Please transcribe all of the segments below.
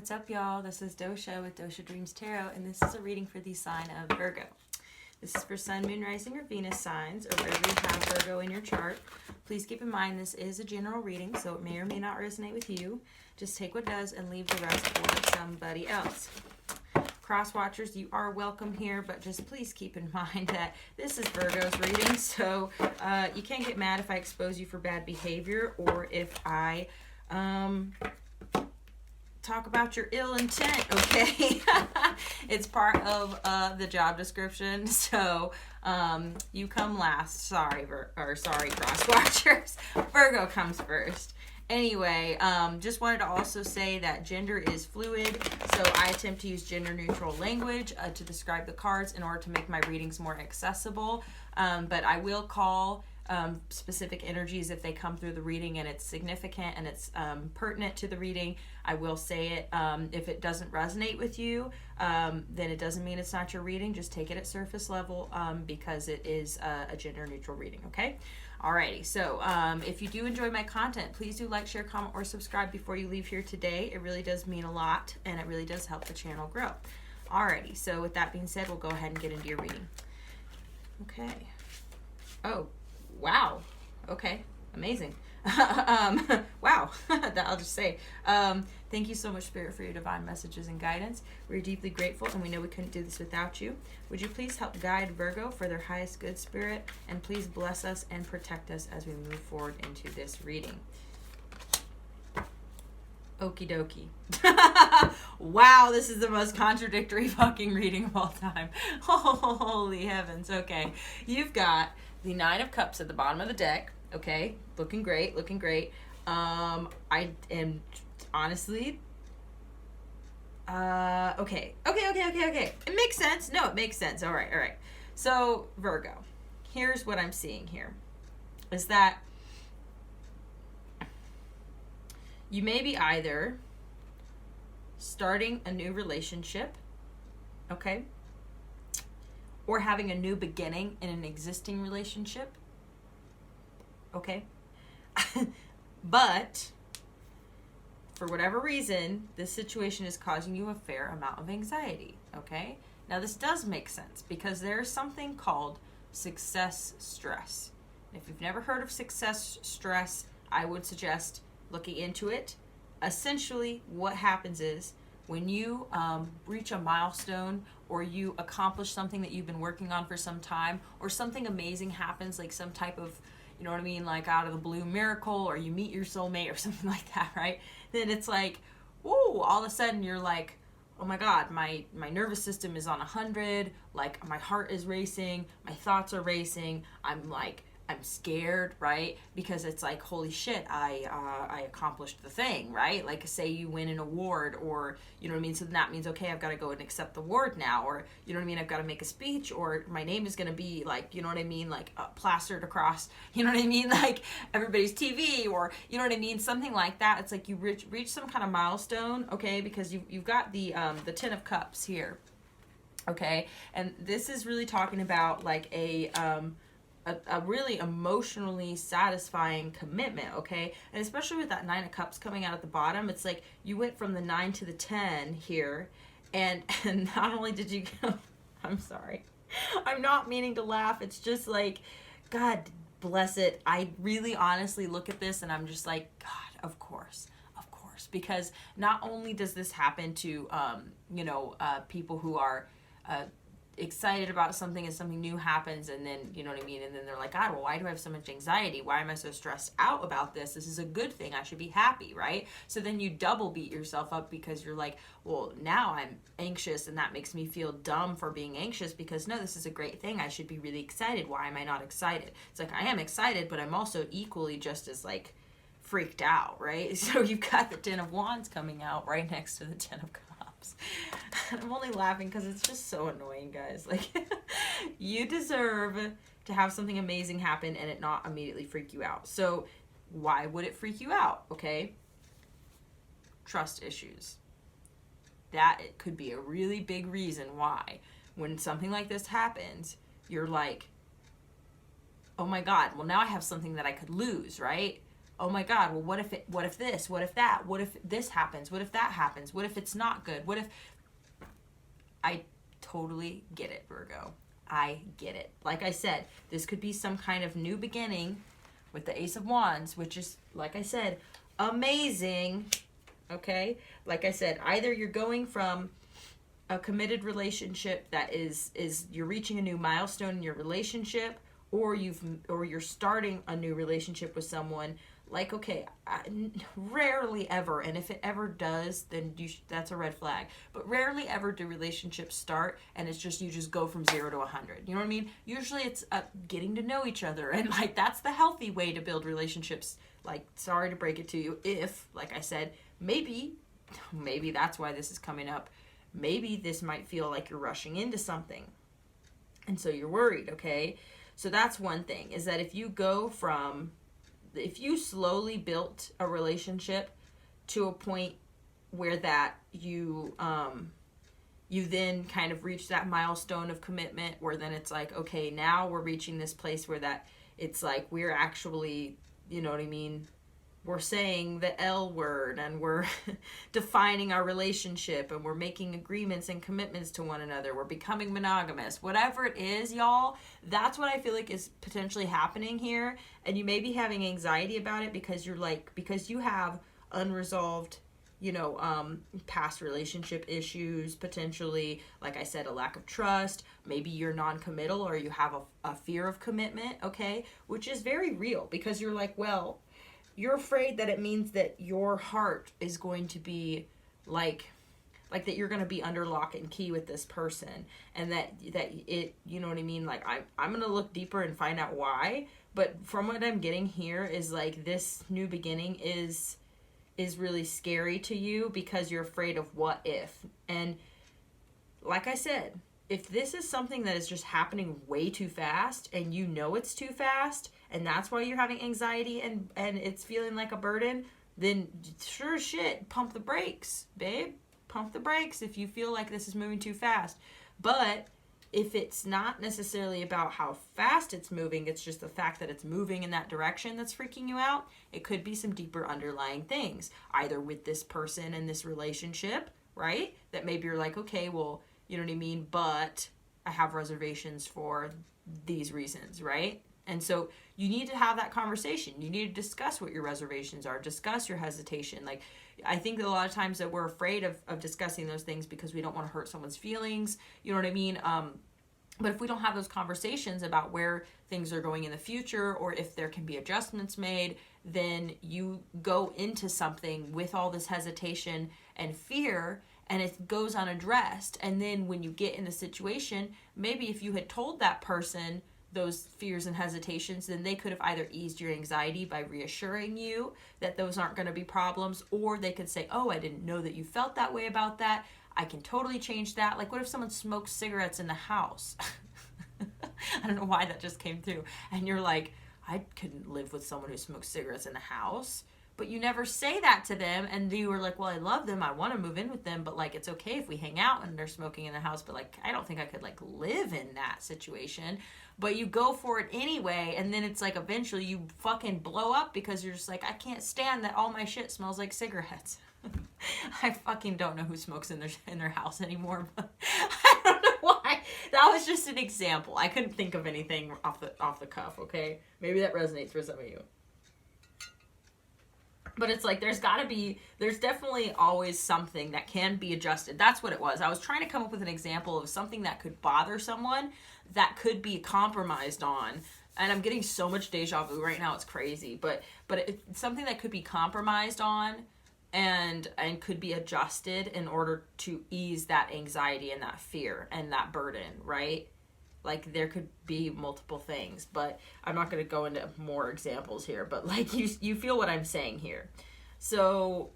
What's up, y'all? This is Dosha with DoshaDreamsTarot, and this is a reading for the sign of Virgo. This is for Sun, Moon, Rising, or Venus signs, or wherever you have Virgo in your chart. Please keep in mind this is a general reading, so it may or may not resonate with you. Just take what does and leave the rest for somebody else. Cross watchers, you are welcome here, but just please keep in mind that this is Virgo's reading, so you can't get mad if I expose you for bad behavior or if I talk about your ill intent, okay? It's part of the job description, so you come last. Sorry, cross watchers. Virgo comes first. Anyway, just wanted to also say that gender is fluid, so I attempt to use gender-neutral language to describe the cards in order to make my readings more accessible, but I will call specific energies if they come through the reading and it's significant and it's pertinent to the reading. I will say it. If it doesn't resonate with you, then it doesn't mean it's not your reading. Just take it at surface level because it is a gender-neutral reading, okay? Alrighty, so if you do enjoy my content, please do like, share, comment, or subscribe before you leave here today. It really does mean a lot, and it really does help the channel grow. Alrighty, so with that being said, we'll go ahead and get into your reading. Okay. Oh, wow. Okay, amazing. Wow, that I'll just say. Thank you so much, Spirit, for your divine messages and guidance. We're deeply grateful, and we know we couldn't do this without you. Would you please help guide Virgo for their highest good, Spirit, and please bless us and protect us as we move forward into this reading. Okie dokie. Wow, this is the most contradictory fucking reading of all time. Holy heavens. Okay, you've got the Nine of Cups at the bottom of the deck. Okay, looking great, looking great. I am honestly, okay. It makes sense. No, it makes sense. All right. So, Virgo, here's what I'm seeing here, is that you may be either starting a new relationship, okay, or having a new beginning in an existing relationship. Okay. But for whatever reason, this situation is causing you a fair amount of anxiety. Okay. Now this does make sense because there's something called success stress. If you've never heard of success stress, I would suggest looking into it. Essentially, what happens is when you reach a milestone or you accomplish something that you've been working on for some time, or something amazing happens, like some type of, you know what I mean, like out of the blue miracle, or you meet your soulmate or something like that, right? Then it's like, whoa, all of a sudden you're like, oh my God, my nervous system is on 100, like my heart is racing, my thoughts are racing, I'm scared, right? Because it's like, holy shit, I accomplished the thing, right? Like, say you win an award, or, you know what I mean? So that means, okay, I've got to go and accept the award now, or, you know what I mean? I've got to make a speech, or my name is going to be like, you know what I mean? Like plastered across, you know what I mean? Like everybody's TV, or, you know what I mean? Something like that. It's like you reach some kind of milestone, okay? Because you've got the Ten of Cups here, okay? And this is really talking about like a really emotionally satisfying commitment, okay? And especially with that Nine of Cups coming out at the bottom, it's like you went from the 9 to the 10 here, and not only did you go, I'm sorry, I'm not meaning to laugh, it's just like, God bless it. I really honestly look at this and I'm just like, God, of course, because not only does this happen to, people who are excited about something and something new happens, and then, you know what I mean, and then they're like, God, well, why do I have so much anxiety? Why am I so stressed out about this? This is a good thing. I should be happy, right? So then you double beat yourself up because you're like, well, now I'm anxious and that makes me feel dumb for being anxious, because no, this is a great thing. I should be really excited. Why am I not excited? It's like, I am excited, but I'm also equally just as like freaked out, right? So you've got the Ten of Wands coming out right next to the Ten of Cups. I'm only laughing because it's just so annoying, guys. Like, you deserve to have something amazing happen and it not immediately freak you out. So why would it freak you out? Okay, trust issues. That it could be a really big reason why when something like this happens, you're like, oh my God, well now I have something that I could lose, right? oh my God, well, what if this, what if that, what if this happens, what if that happens, what if it's not good, what if, I totally get it, Virgo. I get it. Like I said, this could be some kind of new beginning with the Ace of Wands, which is, like I said, amazing. Okay? Like I said, either you're going from a committed relationship that is you're reaching a new milestone in your relationship, or you're starting a new relationship with someone. Like, okay, rarely ever, and if it ever does, then that's a red flag. But rarely ever do relationships start and it's just, you just go from 0 to 100. You know what I mean? Usually it's getting to know each other, and like that's the healthy way to build relationships. Like, sorry to break it to you, if, like I said, maybe that's why this is coming up. Maybe this might feel like you're rushing into something, and so you're worried, okay? So that's one thing, is that if you slowly built a relationship to a point where that you then kind of reach that milestone of commitment, where then it's like, okay, now we're reaching this place where that it's like we're actually, you know what I mean, we're saying the L word, and we're defining our relationship, and we're making agreements and commitments to one another. We're becoming monogamous. Whatever it is, y'all, that's what I feel like is potentially happening here. And you may be having anxiety about it because because you have unresolved, past relationship issues, potentially, like I said, a lack of trust. Maybe you're non-committal, or you have a fear of commitment, okay? Which is very real, because you're like, well, you're afraid that it means that your heart is going to be like that you're going to be under lock and key with this person, and that it, you know what I mean? Like, I'm going to look deeper and find out why. But from what I'm getting here is like this new beginning is really scary to you because you're afraid of what if. And like I said, if this is something that is just happening way too fast, and you know it's too fast, and that's why you're having anxiety and it's feeling like a burden, then sure as shit, pump the brakes, babe. Pump the brakes if you feel like this is moving too fast. But if it's not necessarily about how fast it's moving, it's just the fact that it's moving in that direction that's freaking you out, it could be some deeper underlying things, either with this person and this relationship, right? That maybe you're like, okay, well, you know what I mean, but I have reservations for these reasons, right? And so you need to have that conversation. You need to discuss what your reservations are, discuss your hesitation. Like, I think that a lot of times that we're afraid of discussing those things because we don't want to hurt someone's feelings. You know what I mean? But if we don't have those conversations about where things are going in the future, or if there can be adjustments made, then you go into something with all this hesitation and fear, and it goes unaddressed. And then when you get in the situation, maybe if you had told that person those fears and hesitations, then they could have either eased your anxiety by reassuring you that those aren't going to be problems, or they could say, oh, I didn't know that you felt that way about that. I can totally change that. Like, what if someone smokes cigarettes in the house? I don't know why that just came through. And you're like, I couldn't live with someone who smokes cigarettes in the house. But you never say that to them, and you were like, well, I love them, I want to move in with them, but like, it's okay if we hang out and they're smoking in the house, but like, I don't think I could like live in that situation. But you go for it anyway, and then it's like eventually you fucking blow up because you're just like, I can't stand that all my shit smells like cigarettes. I fucking don't know who smokes in their house anymore, but I don't know why. That was just an example. I couldn't think of anything off the cuff, okay? Maybe that resonates for some of you. But it's like, there's definitely always something that can be adjusted. That's what it was. I was trying to come up with an example of something that could bother someone that could be compromised on. And I'm getting so much deja vu right now, it's crazy. But it's something that could be compromised on and could be adjusted in order to ease that anxiety and that fear and that burden, right? Like, there could be multiple things, but I'm not going to go into more examples here, but like, you feel what I'm saying here. So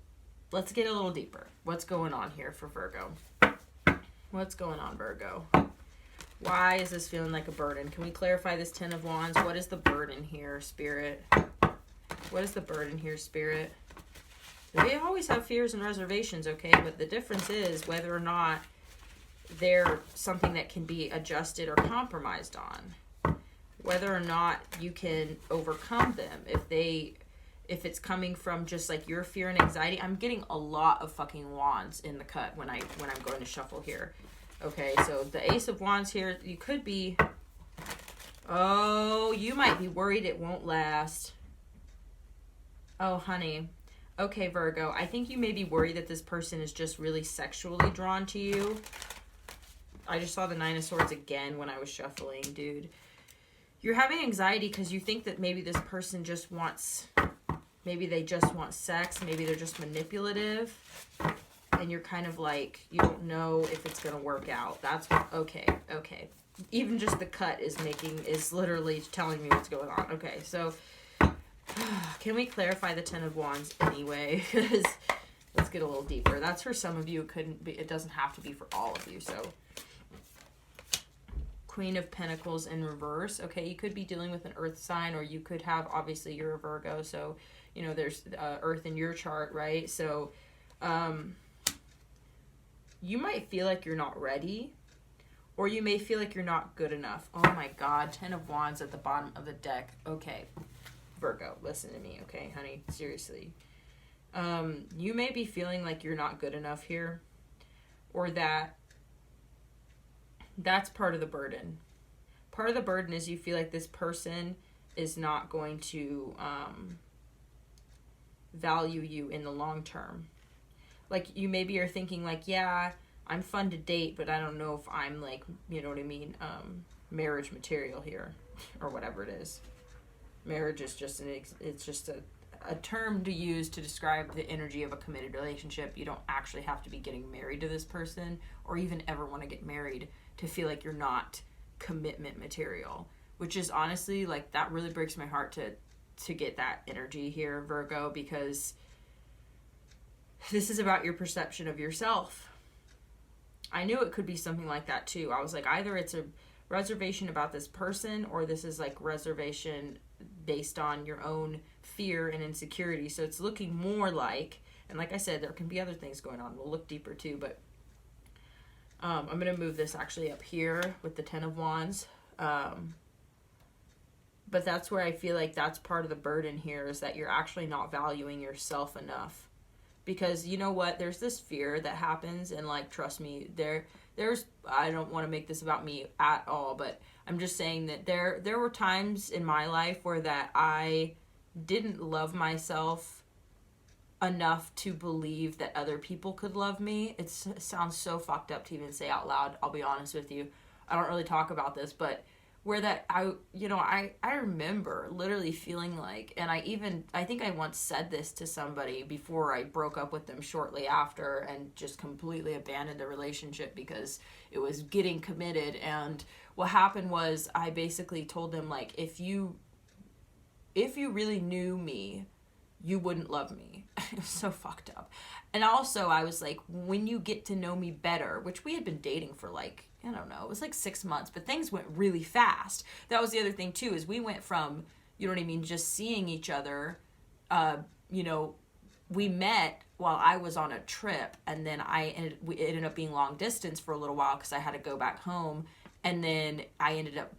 let's get a little deeper. What's going on here for Virgo? What's going on, Virgo? Why is this feeling like a burden? Can we clarify this 10 of Wands? What is the burden here, Spirit? What is the burden here, Spirit? They always have fears and reservations, okay? But the difference is whether or not they're something that can be adjusted or compromised on. Whether or not you can overcome them. if it's coming from just like your fear and anxiety. I'm getting a lot of fucking wands in the cut when I'm going to shuffle here. Okay, so the Ace of Wands here, you could be, oh, you might be worried it won't last. Oh, honey. Okay, Virgo, I think you may be worried that this person is just really sexually drawn to you. I just saw the Nine of Swords again when I was shuffling, dude. You're having anxiety because you think that maybe this person just wants, maybe they just want sex, maybe they're just manipulative, and you're kind of like, you don't know if it's going to work out. That's what, okay. Even just the cut is literally telling me what's going on. Okay, so can we clarify the Ten of Wands anyway? Because let's get a little deeper. That's for some of you. It doesn't have to be for all of you. So Queen of Pentacles in reverse. Okay, you could be dealing with an earth sign, or you could have, obviously you're a Virgo, so you know there's earth in your chart, right? So you might feel like you're not ready, or you may feel like you're not good enough. Oh my God, Ten of Wands at the bottom of the deck. Okay, Virgo, listen to me, okay, honey, seriously. You may be feeling like you're not good enough here, or that's part of the burden. Part of the burden is you feel like this person is not going to value you in the long term. Like, you maybe are thinking like, yeah, I'm fun to date, but I don't know if I'm like, you know what I mean, marriage material here, or whatever it is. Marriage is just a term to use to describe the energy of a committed relationship. You don't actually have to be getting married to this person, or even ever want to get married to feel like you're not commitment material, which is honestly, like, that really breaks my heart to get that energy here, Virgo, because this is about your perception of yourself. I knew it could be something like that too. I was like, either it's a reservation about this person, or this is like reservation based on your own fear and insecurity. So it's looking more like, and like I said, there can be other things going on. We'll look deeper too, but I'm going to move this actually up here with the Ten of Wands. But that's where I feel like that's part of the burden here, is that you're actually not valuing yourself enough. Because you know what? There's this fear that happens, and like, trust me, there's, I don't want to make this about me at all, but I'm just saying that there were times in my life where that I didn't love myself enough to believe that other people could love me. It sounds so fucked up to even say out loud, I'll be honest with you. I don't really talk about this, but where that I remember literally feeling like, and I think I once said this to somebody before I broke up with them shortly after and just completely abandoned the relationship because it was getting committed. And what happened was I basically told them, like, if you really knew me, you wouldn't love me. It was so fucked up. And also I was like, when you get to know me better, which we had been dating for like, I don't know, it was like 6 months, but things went really fast. That was the other thing too, is we went from, you know what I mean, just seeing each other, you know, we met while I was on a trip, and then it ended up being long distance for a little while because I had to go back home, and then I ended up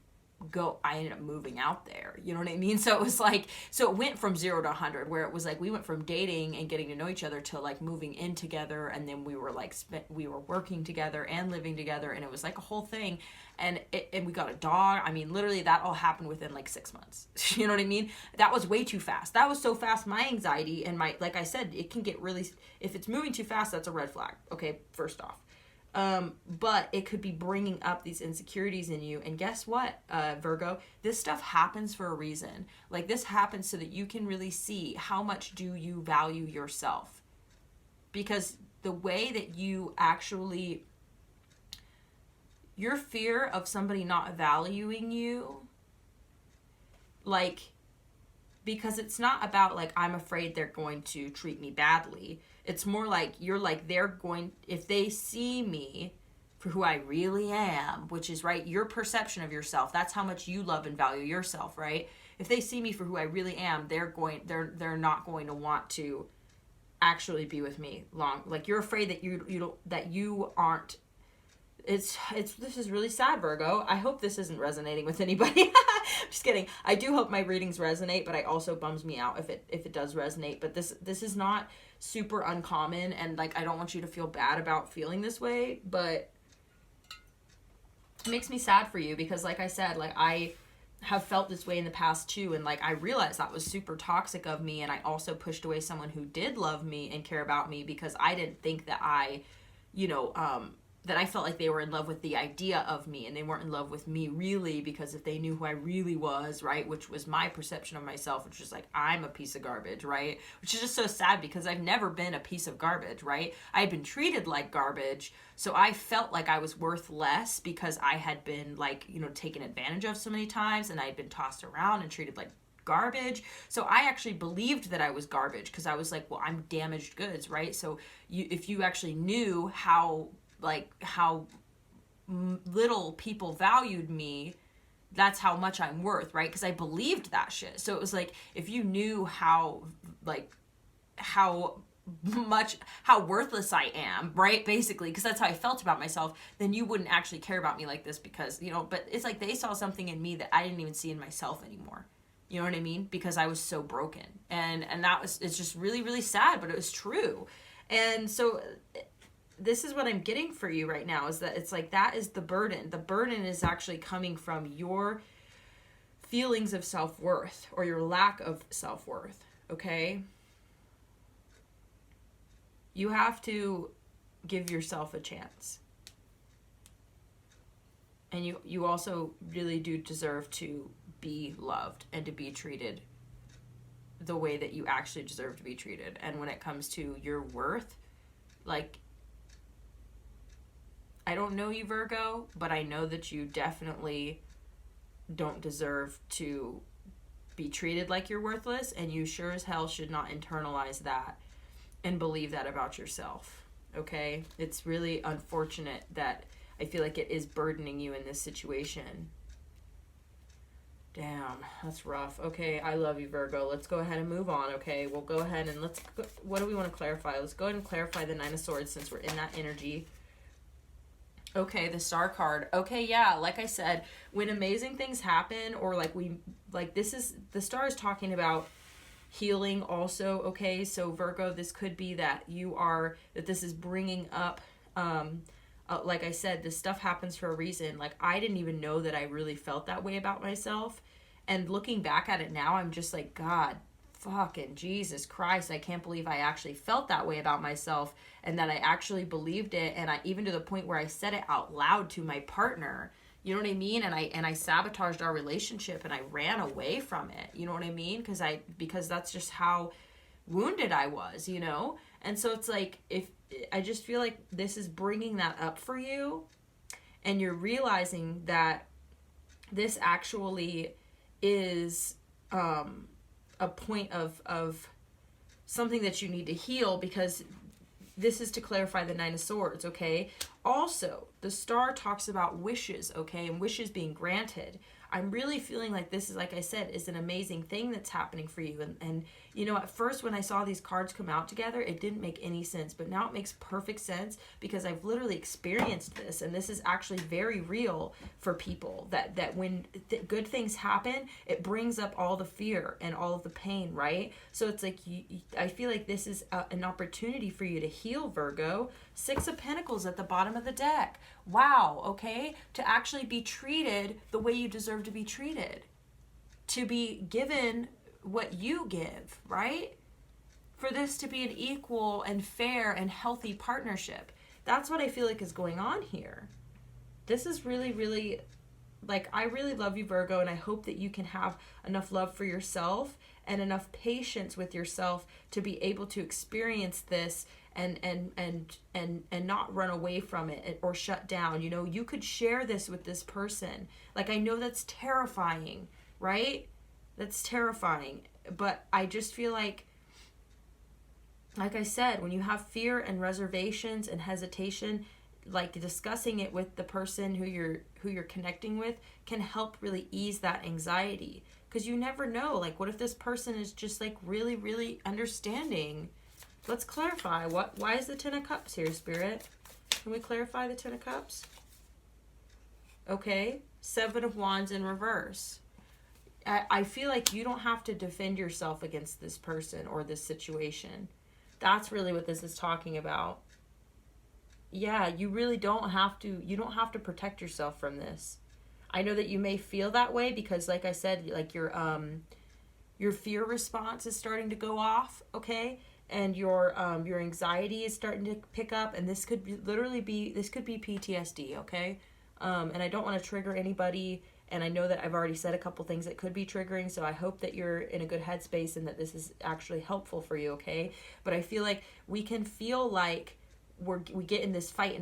moving out there, you know what I mean? So it was like, so it went from 0 to 100, where it was like we went from dating and getting to know each other to like moving in together, and then we were like we were working together and living together, and it was like a whole thing. And we got a dog. I mean, literally that all happened within like 6 months. You know what I mean? That was way too fast. That was so fast. My anxiety and like I said, it can get really, if it's moving too fast, that's a red flag. Okay, first off. But it could be bringing up these insecurities in you. And guess what, Virgo? This stuff happens for a reason. Like, this happens so that you can really see how much do you value yourself. Because the way that you actually, your fear of somebody not valuing you, like, because it's not about like, I'm afraid they're going to treat me badly. It's more like, you're like, if they see me for who I really am, which is, right, your perception of yourself, that's how much you love and value yourself, right? If they see me for who I really am, they're not going to want to actually be with me long. Like, you're afraid that you aren't, this is really sad, Virgo. I hope this isn't resonating with anybody. Just kidding. I do hope my readings resonate, but it also bums me out if it does resonate. But this is not super uncommon, and like I don't want you to feel bad about feeling this way, but it makes me sad for you because like I said, like I have felt this way in the past too, and like I realized that was super toxic of me, and I also pushed away someone who did love me and care about me because I didn't think that that I felt like they were in love with the idea of me, and they weren't in love with me really, because if they knew who I really was, right, which was my perception of myself, which is like I'm a piece of garbage, right, which is just so sad because I've never been a piece of garbage, right, I had been treated like garbage, so I felt like I was worth less because I had been like, taken advantage of so many times, and I had been tossed around and treated like garbage. So I actually believed that I was garbage because I was like, well, I'm damaged goods, right? So if you actually knew how little people valued me, that's how much I'm worth, right? Because I believed that shit. So it was like, if you knew how worthless I am, right? Basically, because that's how I felt about myself, then you wouldn't actually care about me like this because, but it's like they saw something in me that I didn't even see in myself anymore. You know what I mean? Because I was so broken. And it's just really, really sad, but it was true. And so this is what I'm getting for you right now, is that it's like, that is the burden. The burden is actually coming from your feelings of self-worth or your lack of self-worth, okay? You have to give yourself a chance. And you also really do deserve to be loved and to be treated the way that you actually deserve to be treated. And when it comes to your worth, like, I don't know you, Virgo, but I know that you definitely don't deserve to be treated like you're worthless, and you sure as hell should not internalize that and believe that about yourself, okay? It's really unfortunate that I feel like it is burdening you in this situation. Damn, that's rough. Okay, I love you, Virgo. Let's go ahead and move on, okay? We'll go ahead and what do we want to clarify? Let's go ahead and clarify the Nine of Swords since we're in that energy. Okay, the Star card. Okay, yeah, like I said, when amazing things happen, or the Star is talking about healing also, okay? So Virgo, this could be that this is bringing up, like I said, this stuff happens for a reason. Like, I didn't even know that I really felt that way about myself. And looking back at it now, I'm just like, God, fucking Jesus Christ, I can't believe I actually felt that way about myself, and that I actually believed it, and I even to the point where I said it out loud to my partner, you know what I mean? And I sabotaged our relationship, and I ran away from it, you know what I mean? Because that's just how wounded I was, And so it's like, I just feel like this is bringing that up for you, and you're realizing that this actually is a point of something that you need to heal, because this is to clarify the Nine of Swords, okay? Also, the Star talks about wishes, okay, and wishes being granted. I'm really feeling like this is, like I said, is an amazing thing that's happening for you. And at first when I saw these cards come out together, it didn't make any sense. But now it makes perfect sense because I've literally experienced this. And this is actually very real for people. That when good things happen, it brings up all the fear and all of the pain, right? So it's like, I feel like this is an opportunity for you to heal, Virgo. Six of Pentacles at the bottom of the deck. Wow, okay? To actually be treated the way you deserve to be treated. To be given what you give, right? For this to be an equal and fair and healthy partnership. That's what I feel like is going on here. This is really, really, like, I really love you, Virgo, and I hope that you can have enough love for yourself and enough patience with yourself to be able to experience this and not run away from it or shut down. You could share this with this person. Like, I know that's terrifying, right? That's terrifying. But I just feel like I said, when you have fear and reservations and hesitation, like, discussing it with the person who you're connecting with can help really ease that anxiety. Because you never know, like, what if this person is just, like, really, really understanding? Let's clarify. Why is the Ten of Cups here, Spirit? Can we clarify the Ten of Cups? Okay? 7 of Wands in reverse. I feel like you don't have to defend yourself against this person or this situation. That's really what this is talking about. Yeah, you really don't have to, you don't have to protect yourself from this. I know that you may feel that way because, like I said, like your fear response is starting to go off, okay? And your anxiety is starting to pick up, and this could this could be PTSD, okay? And I don't want to trigger anybody, and I know that I've already said a couple things that could be triggering, so I hope that you're in a good headspace and that this is actually helpful for you, okay? But I feel like we can feel like we get in this fight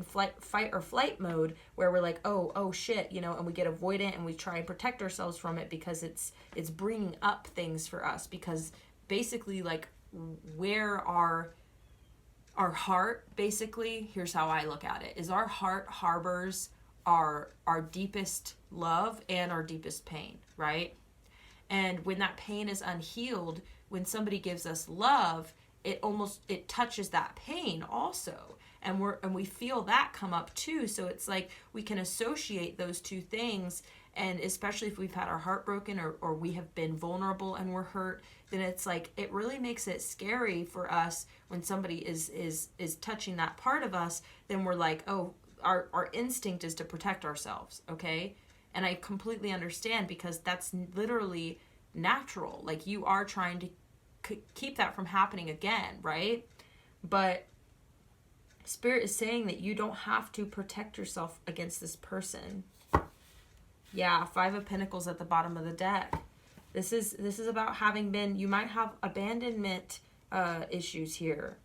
or flight mode where we're like, oh shit, you know, and we get avoidant and we try and protect ourselves from it because it's bringing up things for us, because basically, like, where our heart, basically, here's how I look at it, is our heart harbors our deepest love and our deepest pain, right? And when that pain is unhealed, when somebody gives us love, it touches that pain also, and we feel that come up too. So it's like we can associate those two things, and especially if we've had our heart broken or we have been vulnerable and we're hurt, then it's like it really makes it scary for us when somebody is touching that part of us. Then we're like, oh, our instinct is to protect ourselves, okay? And I completely understand, because that's literally natural. Like, you are trying to keep that from happening again, right? But Spirit is saying that you don't have to protect yourself against this person. Yeah, 5 of Pentacles at the bottom of the deck. This is about having been, you might have abandonment issues here,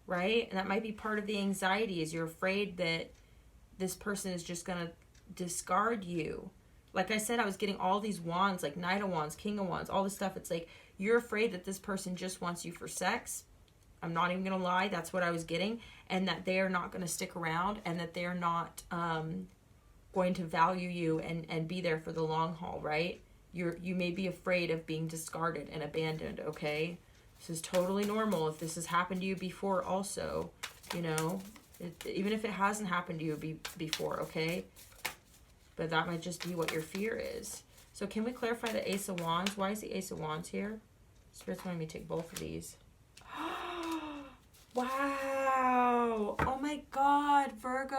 right? And that might be part of the anxiety, is you're afraid that this person is just going to discard you. Like I said, I was getting all these wands, like Knight of Wands, King of Wands, all this stuff. It's like you're afraid that this person just wants you for sex. I'm not even going to lie. That's what I was getting. And that they are not going to stick around, and that they're not going to value you and be there for the long haul, right? You may be afraid of being discarded and abandoned, okay? This is totally normal if this has happened to you before also, you know? Even if it hasn't happened to you before, okay? But that might just be what your fear is. So can we clarify the Ace of Wands? Why is the Ace of Wands here? Spirit's wanting me to take both of these. Wow. Oh my God, Virgo.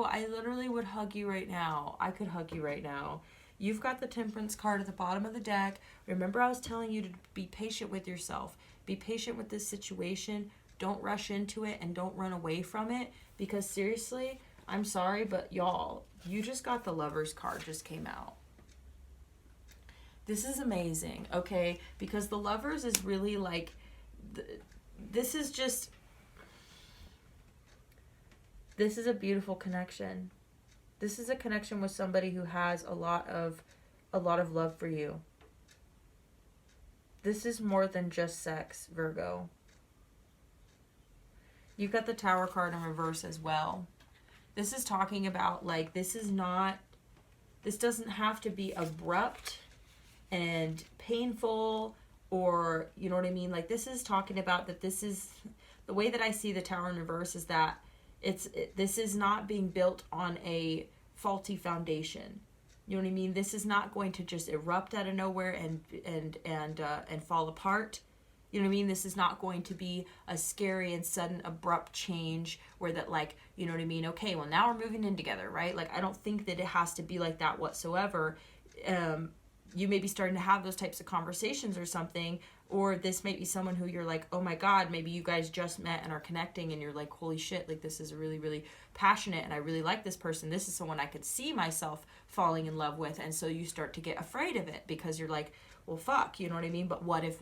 I literally would hug you right now. I could hug you right now. You've got the Temperance card at the bottom of the deck. Remember, I was telling you to be patient with yourself. Be patient with this situation. Don't rush into it and don't run away from it, because seriously, I'm sorry, but y'all, you just got the Lovers card just came out. This is amazing, okay? Because the Lovers is really like, this is a beautiful connection. This is a connection with somebody who has a lot of love for you. This is more than just sex, Virgo. You've got the Tower card in reverse as well. This is talking about, like, this doesn't have to be abrupt and painful, or, you know what I mean? Like, this is talking about that this is, the way that I see the Tower in reverse is that this is not being built on a faulty foundation. You know what I mean? This is not going to just erupt out of nowhere and fall apart. You know what I mean? This is not going to be a scary and sudden abrupt change where that, like, you know what I mean? Okay, well, now we're moving in together, right? Like, I don't think that it has to be like that whatsoever. You may be starting to have those types of conversations or something, or this may be someone who you're like, oh my God, maybe you guys just met and are connecting and you're like, holy shit, like, this is really, really passionate and I really like this person. This is someone I could see myself falling in love with. And so you start to get afraid of it because you're like, well, fuck, you know what I mean? But what if,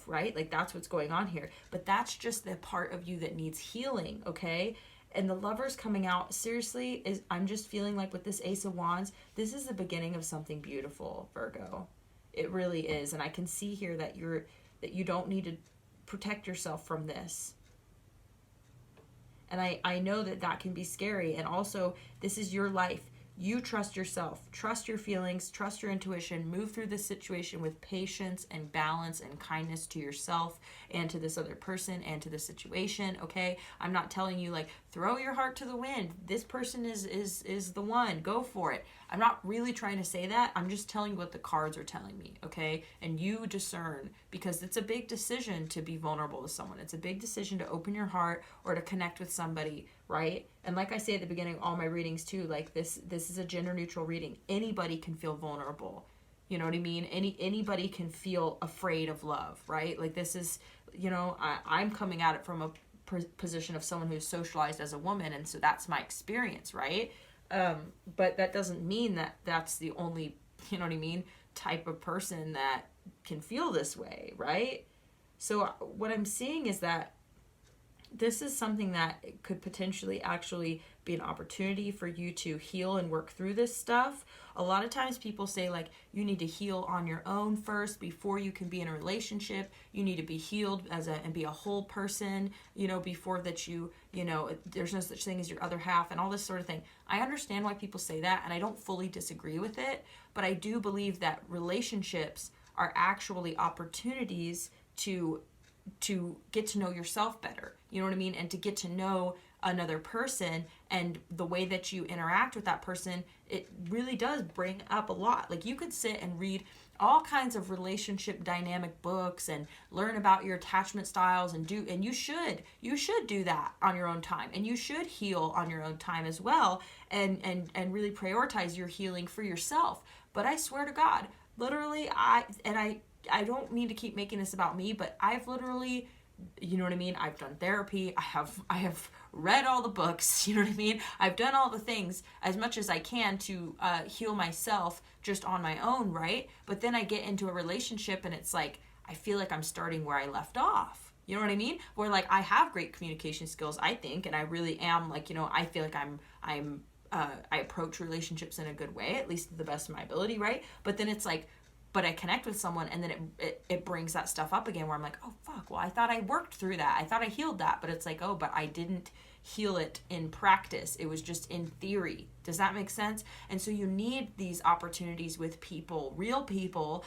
right? Like, that's what's going on here. But that's just the part of you that needs healing, okay? And the Lovers coming out, seriously, I'm just feeling like with this Ace of Wands, this is the beginning of something beautiful, Virgo. It really is. And I can see here that you don't need to protect yourself from this. And I know that can be scary. And also, this is your life. You trust yourself, trust your feelings, trust your intuition, move through this situation with patience and balance and kindness to yourself and to this other person and to the situation, okay? I'm not telling you like throw your heart to the wind. This person is the one. Go for it. I'm not really trying to say that. I'm just telling you what the cards are telling me, okay? And you discern, because it's a big decision to be vulnerable with someone. It's a big decision to open your heart or to connect with somebody, right? And like I say at the beginning of all my readings too, like this is a gender neutral reading. Anybody can feel vulnerable. You know what I mean? Anybody can feel afraid of love, right? Like this is, you know, I'm coming at it from a position of someone who's socialized as a woman, and so that's my experience, right? But that doesn't mean that that's the only, you know what I mean, type of person that can feel this way, right? So what I'm seeing is that this is something that could potentially actually be an opportunity for you to heal and work through this stuff. A lot of times people say like you need to heal on your own first before you can be in a relationship. You need to be healed and be a whole person, you know, before that you know, there's no such thing as your other half and all this sort of thing. I understand why people say that, and I don't fully disagree with it, but I do believe that relationships are actually opportunities to get to know yourself better, you know what I mean, and to get to know another person, and the way that you interact with that person, it really does bring up a lot. Like you could sit and read all kinds of relationship dynamic books and learn about your attachment styles and you should do that on your own time, and you should heal on your own time as well, and really prioritize your healing for yourself. But I swear to God, literally, I don't mean to keep making this about me, but I've literally, you know what I mean, I've done therapy, I have read all the books, you know what I mean, I've done all the things as much as I can to heal myself just on my own, right? But then I get into a relationship and it's like, I feel like I'm starting where I left off. You know what I mean? Where like I have great communication skills, I think, and I really am, like, you know, I feel like I approach relationships in a good way, at least to the best of my ability, right? But then it's like, but I connect with someone and then it brings that stuff up again where I'm like, oh fuck, well I thought I worked through that, I thought I healed that, but it's like, oh, but I didn't heal it in practice, it was just in theory. Does that make sense? And so you need these opportunities with people, real people,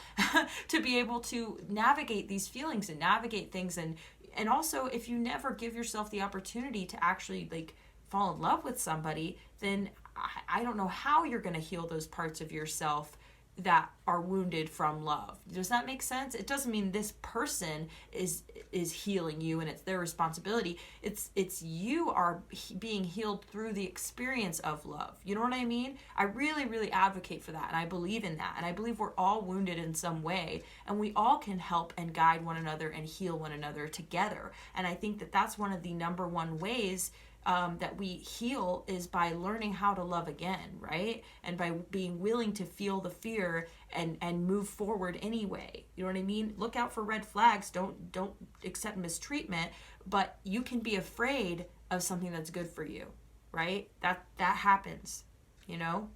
to be able to navigate these feelings and navigate things. And also, if you never give yourself the opportunity to actually like fall in love with somebody, then I don't know how you're going to heal those parts of yourself that are wounded from love. Does that make sense? It doesn't mean this person is healing you and it's their responsibility. It's you are being healed through the experience of love. You know what I mean? I really, really advocate for that, and I believe in that, and I believe we're all wounded in some way, and we all can help and guide one another and heal one another together. And I think that that's one of the number one ways that we heal is by learning how to love again, right? And by being willing to feel the fear and move forward anyway. You know what I mean? Look out for red flags. Don't accept mistreatment, but you can be afraid of something that's good for you, right? That happens, you know?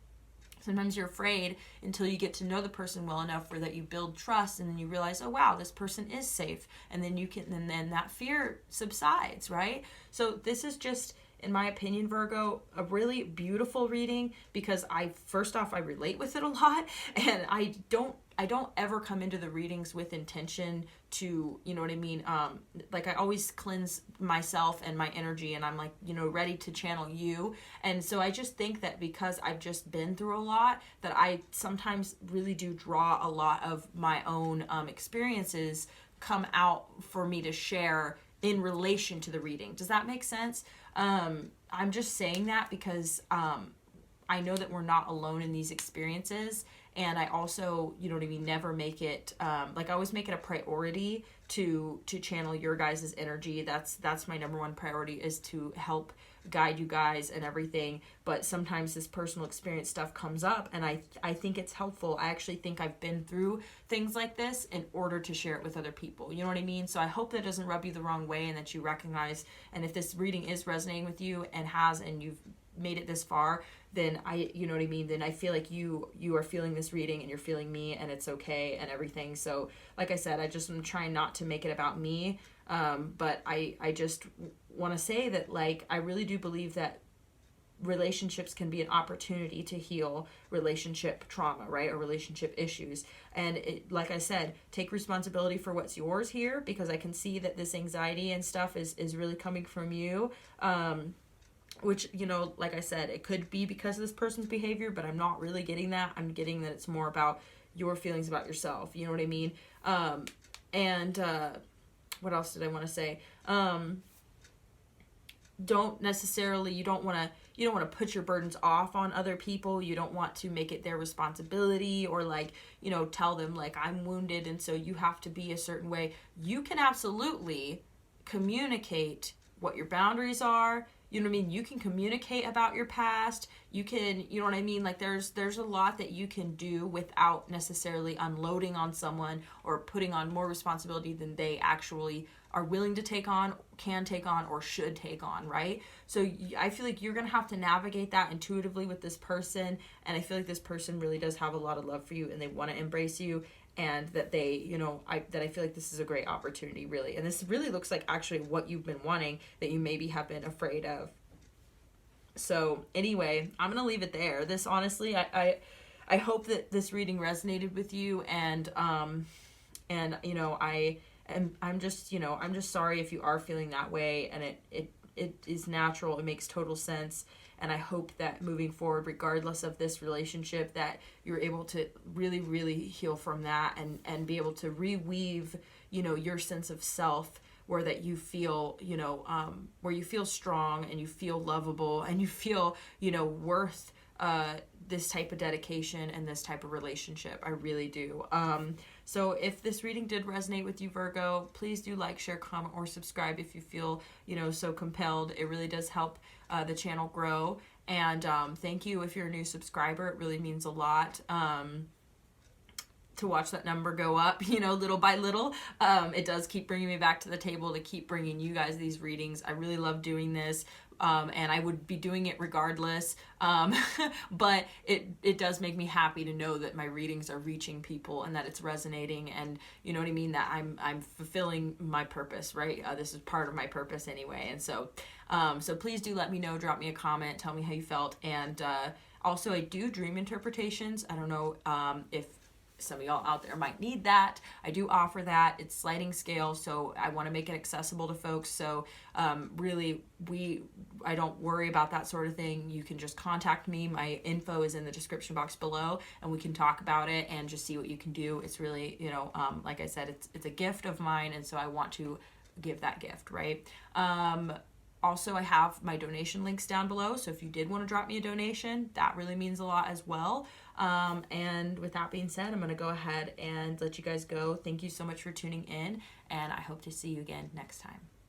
Sometimes you're afraid until you get to know the person well enough where that you build trust, and then you realize, oh wow, this person is safe, and then that fear subsides, right? So this is just, in my opinion, Virgo, a really beautiful reading, because first off, I relate with it a lot, and I don't ever come into the readings with intention to, you know what I mean, like I always cleanse myself and my energy, and I'm like, you know, ready to channel you. And so I just think that because I've just been through a lot, that I sometimes really do draw a lot of my own experiences come out for me to share in relation to the reading. Does that make sense? I'm just saying that because I know that we're not alone in these experiences. And I also, you know what I mean, never make it, like I always make it a priority to channel your guys' energy. That's my number one priority, is to help guide you guys and everything. But sometimes this personal experience stuff comes up, and I think it's helpful. I actually think I've been through things like this in order to share it with other people. You know what I mean? So I hope that doesn't rub you the wrong way, and that you recognize, and if this reading is resonating with you and you've made it this far, then you know what I mean, then I feel like you are feeling this reading and you're feeling me, and it's okay and everything. So like I said, I just am trying not to make it about me, but I just want to say that, like, I really do believe that relationships can be an opportunity to heal relationship trauma, right? Or relationship issues. And like I said, take responsibility for what's yours here, because I can see that this anxiety and stuff is really coming from you. Which, you know, like I said, it could be because of this person's behavior, but I'm not really getting that. I'm getting that it's more about your feelings about yourself. You know what I mean? What else did I want to say? Don't necessarily, you don't want to put your burdens off on other people. You don't want to make it their responsibility, or like, you know, tell them like, I'm wounded and so you have to be a certain way. You can absolutely communicate what your boundaries are. You know what I mean? You can communicate about your past. You can, you know what I mean? Like there's a lot that you can do without necessarily unloading on someone or putting on more responsibility than they actually are willing to take on, can take on, or should take on, right? So I feel like you're going to have to navigate that intuitively with this person. And I feel like this person really does have a lot of love for you and they want to embrace you. And that they, you know, I feel like this is a great opportunity, really. And this really looks like actually what you've been wanting that you maybe have been afraid of. So anyway, I'm going to leave it there. This, honestly, I hope that this reading resonated with you. And you know, I'm just, you know, I'm just sorry if you are feeling that way. And it is natural. It makes total sense. And I hope that moving forward, regardless of this relationship, that you're able to really, really heal from that and be able to reweave, you know, your sense of self, where that you feel, you know, where you feel strong and you feel lovable and you feel, you know, worth this type of dedication and this type of relationship. I really do. So if this reading did resonate with you, Virgo, please do like, share, comment, or subscribe if you feel, you know, so compelled. It really does help the channel grow. And thank you if you're a new subscriber. It really means a lot to watch that number go up, you know, little by little. It does keep bringing me back to the table to keep bringing you guys these readings. I really love doing this. And I would be doing it regardless. But it does make me happy to know that my readings are reaching people and that it's resonating, and you know what I mean, that I'm fulfilling my purpose, right? This is part of my purpose anyway. And so please do let me know, drop me a comment, tell me how you felt. And also I do dream interpretations. I don't know if some of y'all out there might need that. I do offer that. It's sliding scale, so I want to make it accessible to folks. So really, I don't worry about that sort of thing. You can just contact me. My info is in the description box below, and we can talk about it and just see what you can do. It's really, you know, like I said, it's a gift of mine, and so I want to give that gift, right? Also, I have my donation links down below, so if you did want to drop me a donation, that really means a lot as well. And with that being said, I'm going to go ahead and let you guys go. Thank you so much for tuning in, and I hope to see you again next time.